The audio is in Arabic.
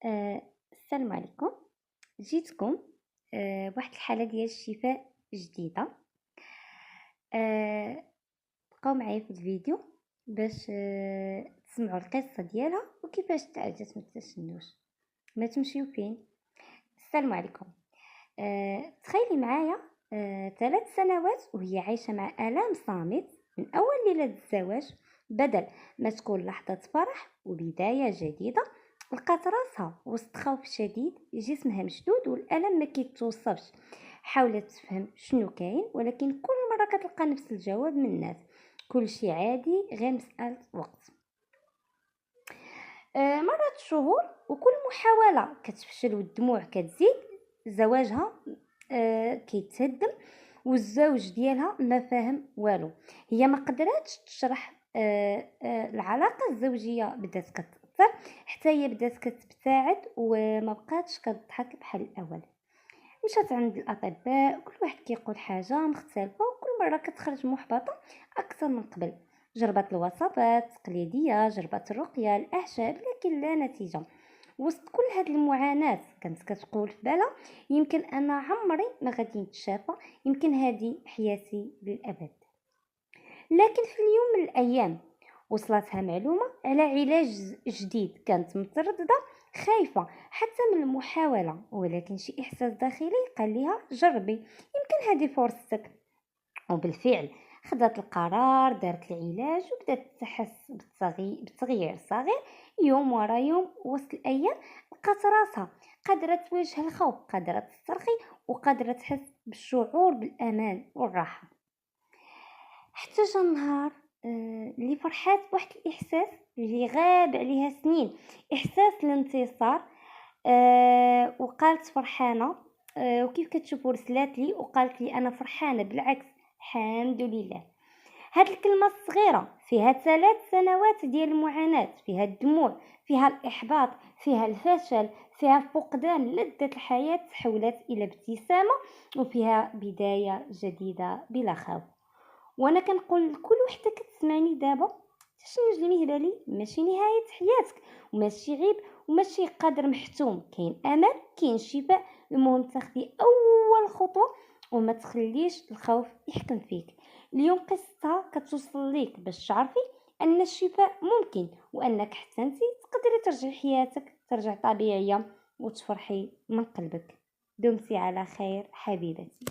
السلام عليكم. جيتكم بواحد الحالة ديال الشفاء جديدة. بقاو معايا في الفيديو باش تسمعوا القصة ديالها وكيفاش تعالجت من التشنج. ما تمشيو فين. السلام عليكم. تخيلي معايا 3 سنوات وهي عايشة مع آلام صامت من أول ليلة الزواج. بدل ما تكون لحظة فرح وبداية جديدة، لقات راسها وسط خوف شديد، جسمها مشدود والألم ما كيتوصفش. حاولت تفهم شنو كاين، ولكن كل مرة كتلقى نفس الجواب من الناس: كل شيء عادي، غير مسألة وقت. مرت شهور وكل محاولة كتفشل والدموع كتزيد. زواجها كيتهدم والزوج ديالها ما فاهم والو. هي ما قدراتش تشرح. العلاقة الزوجية بدات كتأثر، حتى هي بدات كتبتعد وما بقاتش كتضحك بحال الاول. مشات عند الاطباء، كل واحد كيقول حاجه مختلفه وكل مره كتخرج محبطه اكثر من قبل. جربت الوصفات التقليديه، جربت الرقيه، الاعشاب، لكن لا نتيجه. وسط كل هاد المعاناه كانت كتقول في بالها: يمكن انا عمري ما غادي نتشافى، يمكن هذه حياتي للابد. لكن في اليوم من الايام وصلتها معلومه على علاج جديد. كانت متردده، خايفه حتى من المحاوله، ولكن شي احساس داخلي قال لها: جربي، يمكن هذه فرصتك. وبالفعل خذت القرار، دارت العلاج وبدات تحس بالتغيير صغير يوم ورا يوم. وسط الايام لقات راسها قادره تواجه الخوف، قادره تسترخي، وقادره تحس بالشعور بالامان والراحه. حتى جا النهار اللي فرحات بواحد الاحساس اللي غاب عليها سنين، احساس الانتصار. وقالت فرحانه. وكيف كتشوفوا رسلات لي وقالت لي: انا فرحانه، بالعكس، الحمد لله. هاد الكلمه الصغيره فيها 3 سنوات ديال المعاناه، فيها الدموع، فيها الاحباط، فيها الفشل، فيها فقدان لذة الحياه تحولت الى ابتسامه، وفيها بدايه جديده بلا خوف. وانا كنقول لكل وحده كتسمعني دابا: التشنج المهبلي ماشي نهايه حياتك، وماشي عيب، وماشي قدر محتوم. كاين امل، كاين شفاء. المهم تاخدي اول خطوه وما تخليش الخوف يحكم فيك. اليوم قصتها كتوصل ليك باش تعرفي ان الشفاء ممكن، وانك حتى انت تقدري ترجعي حياتك ترجع طبيعيه وتفرحي من قلبك. دمتي على خير حبيبتي.